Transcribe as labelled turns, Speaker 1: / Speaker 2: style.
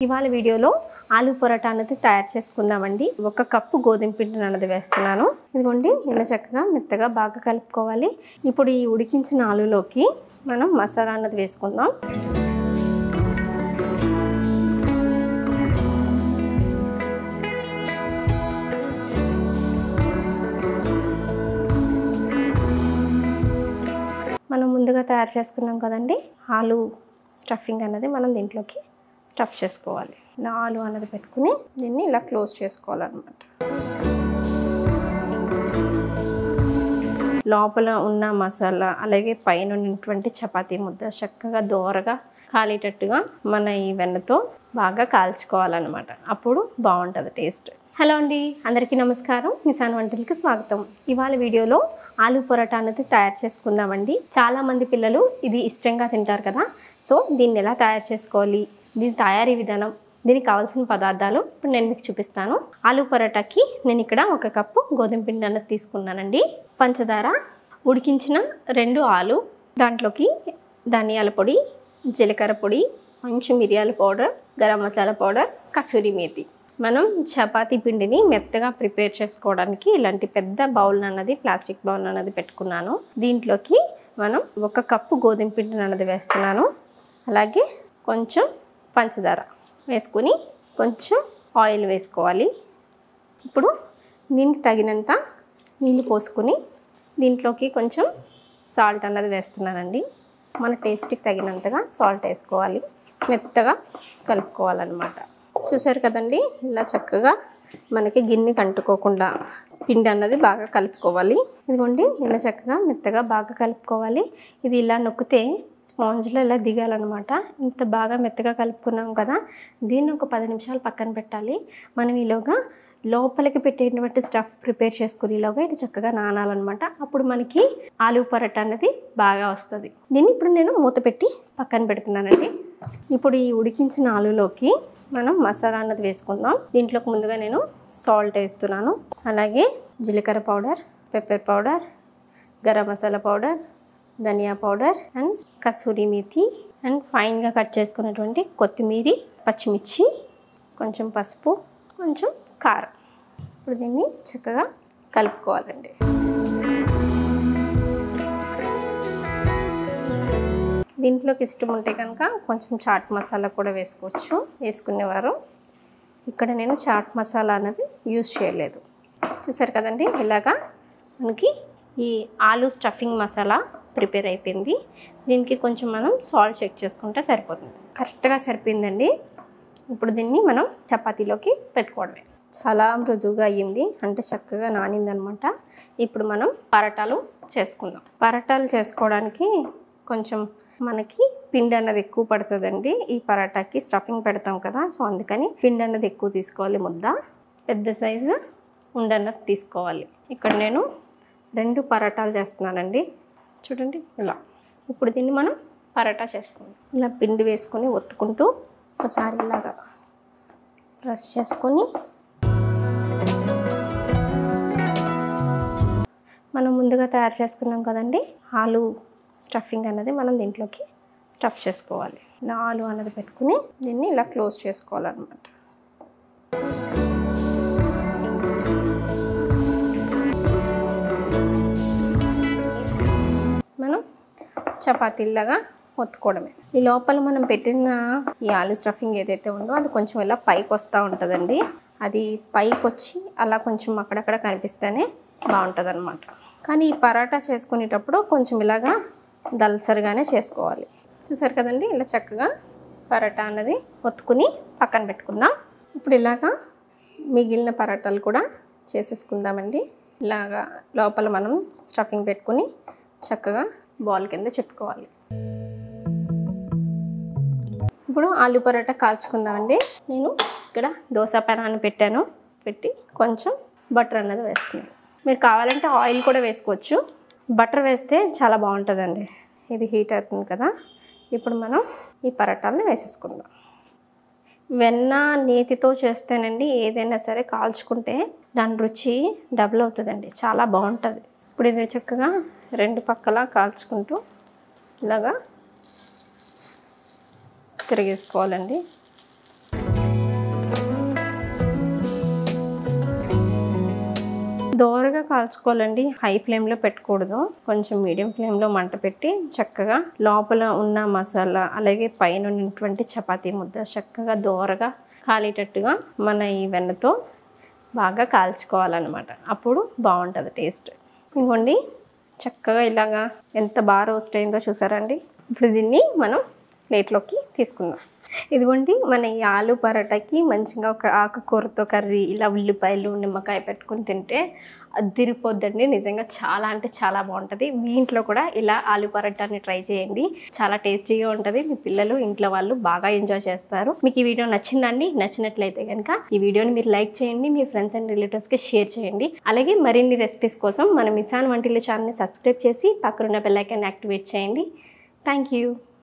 Speaker 1: ఇవాళ వీడియోలో ఆలు పరోటా అనేది తయారు చేసుకుందామండి. 1 కప్పు గోధుమ పిండిని అనేది వేస్తున్నాను. ఇదిగోండి, ఇలా చక్కగా మెత్తగా బాగా కలుపుకోవాలి. ఇప్పుడు ఈ ఉడికించిన ఆలులోకి మనం మసాలా అన్నది వేసుకుందాం. మనం ముందుగా తయారు చేసుకున్నాం కదండి ఆలు స్టఫింగ్ అన్నది మనం దీంట్లోకి స్టఫ్ చేసుకోవాలి. ఇలా ఆలు అన్నది పెట్టుకుని దీన్ని ఇలా క్లోజ్ చేసుకోవాలన్నమాట. లోపల ఉన్న మసాలా అలాగే పైన ఉన్నటువంటి చపాతీ ముద్ద చక్కగా దోరగా కాలేటట్టుగా మన ఈ వెన్నతో బాగా కాల్చుకోవాలన్నమాట. అప్పుడు బాగుంటుంది టేస్ట్. హలో అండి, అందరికీ నమస్కారం. మిసాన్ వంటలకి స్వాగతం. ఇవాళ వీడియోలో ఆలు పరోటా అనేది తయారు చేసుకుందామండి. చాలామంది పిల్లలు ఇది ఇష్టంగా తింటారు కదా. సో దీన్ని ఎలా తయారు చేసుకోవాలి, దీని తయారీ విధానం, దీనికి కావాల్సిన పదార్థాలు ఇప్పుడు నేను మీకు చూపిస్తాను. ఆలు పరోటాకి నేను ఇక్కడ 1 కప్పు గోధుమ పిండి అన్నది తీసుకున్నానండి. పంచదార, ఉడికించిన 2 ఆలు, దాంట్లోకి ధనియాల పొడి, జీలకర్ర పొడి, కొంచెం మిరియాల పౌడర్, గరం మసాలా పౌడర్, కసూరి మేతి. మనం చపాతీ పిండిని మెత్తగా ప్రిపేర్ చేసుకోవడానికి ఇలాంటి పెద్ద బౌల్ అన్నది, ప్లాస్టిక్ బౌల్ అన్నది పెట్టుకున్నాను. దీంట్లోకి మనం 1 కప్పు గోధుమ పిండిని అన్నది వేస్తున్నాను. అలాగే కొంచెం పంచదార వేసుకుని కొంచెం ఆయిల్ వేసుకోవాలి. ఇప్పుడు దీనికి తగినంత నీళ్ళు పోసుకుని దీంట్లోకి కొంచెం సాల్ట్ అన్నది వేస్తున్నానండి. మన టేస్ట్కి తగినంతగా సాల్ట్ వేసుకోవాలి. మెత్తగా కలుపుకోవాలన్నమాట. చూసారు కదండి, ఇలా చక్కగా మనకి గిన్నెకి అంటుకోకుండా పిండి అన్నది బాగా కలుపుకోవాలి. ఇదిగోండి, ఇలా చక్కగా మెత్తగా బాగా కలుపుకోవాలి. ఇది ఇలా నొక్కితే స్పాంజ్లో ఇలా దిగాలన్నమాట. ఇంత బాగా మెత్తగా కలుపుకున్నాం కదా, దీన్ని ఒక 10 నిమిషాలు పక్కన పెట్టాలి. మనం ఈలోగా లోపలికి పెట్టేటువంటి స్టఫ్ ప్రిపేర్ చేసుకునేలోగా ఇది చక్కగా నానాలన్నమాట. అప్పుడు మనకి ఆలు పరోటా అనేది బాగా వస్తుంది. దీన్ని ఇప్పుడు నేను మూత పెట్టి పక్కన పెడుతున్నానండి. ఇప్పుడు ఈ ఉడికించిన ఆలులోకి మనం మసాలా అన్నది వేసుకుందాం. దీంట్లోకి ముందుగా నేను సాల్ట్ వేస్తున్నాను. అలాగే జీలకర్ర powder, pepper powder, garam masala powder, ధనియా పౌడర్ అండ్ కసూరి మేతి అండ్ ఫైన్గా కట్ చేసుకున్నటువంటి కొత్తిమీర, పచ్చిమిర్చి, కొంచెం పసుపు, కొంచెం కారం. ఇప్పుడు దీన్ని చక్కగా కలుపుకోవాలండి. దీంట్లోకి ఇష్టం ఉంటే కనుక కొంచెం చాట్ మసాలా కూడా వేసుకోవచ్చు, వేసుకునేవారు. ఇక్కడ నేను చాట్ మసాలా అనేది యూజ్ చేయలేదు. చూసారు కదండి, ఇలాగా మనకి ఈ ఆలు స్టఫింగ్ మసాలా ప్రిపేర్ అయిపోయింది. దీనికి కొంచెం మనం సాల్ట్ చెక్ చేసుకుంటే సరిపోతుంది. కరెక్ట్గా సరిపోయిందండి. ఇప్పుడు దీన్ని మనం చపాతీలోకి పెట్టుకోవడమే. చాలా మృదువుగా అయ్యింది, అంటే చక్కగా నానిందనమాట. ఇప్పుడు మనం పరోటాలు చేసుకుందాం. పరోటాలు చేసుకోవడానికి కొంచెం మనకి పిండి అన్నది ఎక్కువ పడుతుందండి. ఈ పరోటాకి స్టఫింగ్ పెడతాం కదా, సో అందుకని పిండి అన్నది ఎక్కువ తీసుకోవాలి. ముద్ద పెద్ద సైజు ఉండన్నది తీసుకోవాలి. ఇక్కడ నేను 2 పరోటాలు చేస్తున్నానండి. చూడండి ఇలా. ఇప్పుడు దీన్ని మనం పరోటా చేసుకుందాం. ఇలా పిండి వేసుకొని ఒత్తుకుంటూ ఒకసారి ఇలాగా ప్రెస్ చేసుకొని మనం ముందుగా తయారు చేసుకున్నాం కదండి ఆలు స్టఫింగ్ అన్నది మనం దీంట్లోకి స్టఫ్ చేసుకోవాలి. ఇలా ఆలు అన్నది పెట్టుకుని దీన్ని ఇలా క్లోజ్ చేసుకోవాలన్నమాట. మనం చపాతీలాగా ఒత్తుకోవడమే. ఈ లోపల మనం పెట్టిన ఈ ఆలు స్టఫింగ్ ఏదైతే ఉందో అది కొంచెం ఇలా పైకి వస్తూ ఉంటుందండి. అది పైకి వచ్చి అలా కొంచెం అక్కడక్కడ కనిపిస్తేనే బాగుంటుంది అనమాట. కానీ ఈ పరోటా చేసుకునేటప్పుడు కొంచెం ఇలాగా దల్సరిగానే చేసుకోవాలి. చూసారు కదండి, ఇలా చక్కగా పరోటా అన్నది ఒత్తుకుని పక్కన పెట్టుకుందాం. ఇప్పుడు ఇలాగా మిగిలిన పరోటాలు కూడా చేసేసుకుందామండి. ఇలాగా లోపల మనం స్టఫింగ్ పెట్టుకుని చక్కగా బాల్ కింద చుట్టుకోవాలి. ఇప్పుడు ఆలు పరోటా కాల్చుకుందామండి. నేను ఇక్కడ దోశ పెనాన్ని పెట్టాను. పెట్టి కొంచెం బటర్ అన్నది వేస్తున్నాను. మీరు కావాలంటే ఆయిల్ కూడా వేసుకోవచ్చు. బటర్ వేస్తే చాలా బాగుంటుందండి. ఇది హీట్ అవుతుంది కదా. ఇప్పుడు మనం ఈ పరోటాలను వేసేసుకుందాం. వెన్న నేతితో చేస్తేనండి ఏదైనా సరే కాల్చుకుంటే దాని రుచి డబుల్ అవుతుందండి, చాలా బాగుంటుంది. ఇప్పుడు ఇది చక్కగా 2 పక్కలా కాల్చుకుంటూ ఇలాగా తిరిగేసుకోవాలండి. దోరగా కాల్చుకోవాలండి. హై ఫ్లేమ్లో పెట్టకూడదు. కొంచెం మీడియం ఫ్లేమ్లో మంట పెట్టి చక్కగా లోపల ఉన్న మసాలా అలాగే పైన ఉన్నటువంటి చపాతీ ముద్ద చక్కగా దోరగా కాలేటట్టుగా మన ఈ వెన్నతో బాగా కాల్చుకోవాలన్నమాట. అప్పుడు బాగుంటుంది టేస్ట్. ఇంకోండి చక్కగా ఇలాగా ఎంత బాగా రోస్ట్ అయిందో చూసారండి. ఇప్పుడు దీన్ని మనం ప్లేట్లోకి తీసుకుందాం. ఇదిగోండి మన ఈ ఆలు పరాటాకి మంచిగా ఒక ఆకుకూరతో కర్రీ ఇలా ఉల్లిపాయలు నిమ్మకాయ పెట్టుకుని తింటే అదిరిపోద్దండి. నిజంగా చాలా అంటే చాలా బాగుంటుంది. మీ ఇంట్లో కూడా ఇలా ఆలు పరాటాని ట్రై చేయండి. చాలా టేస్టీగా ఉంటుంది. మీ పిల్లలు ఇంట్లో వాళ్ళు బాగా ఎంజాయ్ చేస్తారు. మీకు ఈ వీడియో నచ్చిందండి? నచ్చినట్లయితే కనుక ఈ వీడియోని మీరు లైక్ చేయండి. మీ ఫ్రెండ్స్ అండ్ రిలేటివ్స్కి షేర్ చేయండి. అలాగే మరిన్ని రెసిపీస్ కోసం మన మిసాన్ వంటిల్లు ఛానల్ని సబ్స్క్రైబ్ చేసి పక్కనున్న బెల్ ఐకాన్ యాక్టివేట్ చేయండి. Thank you.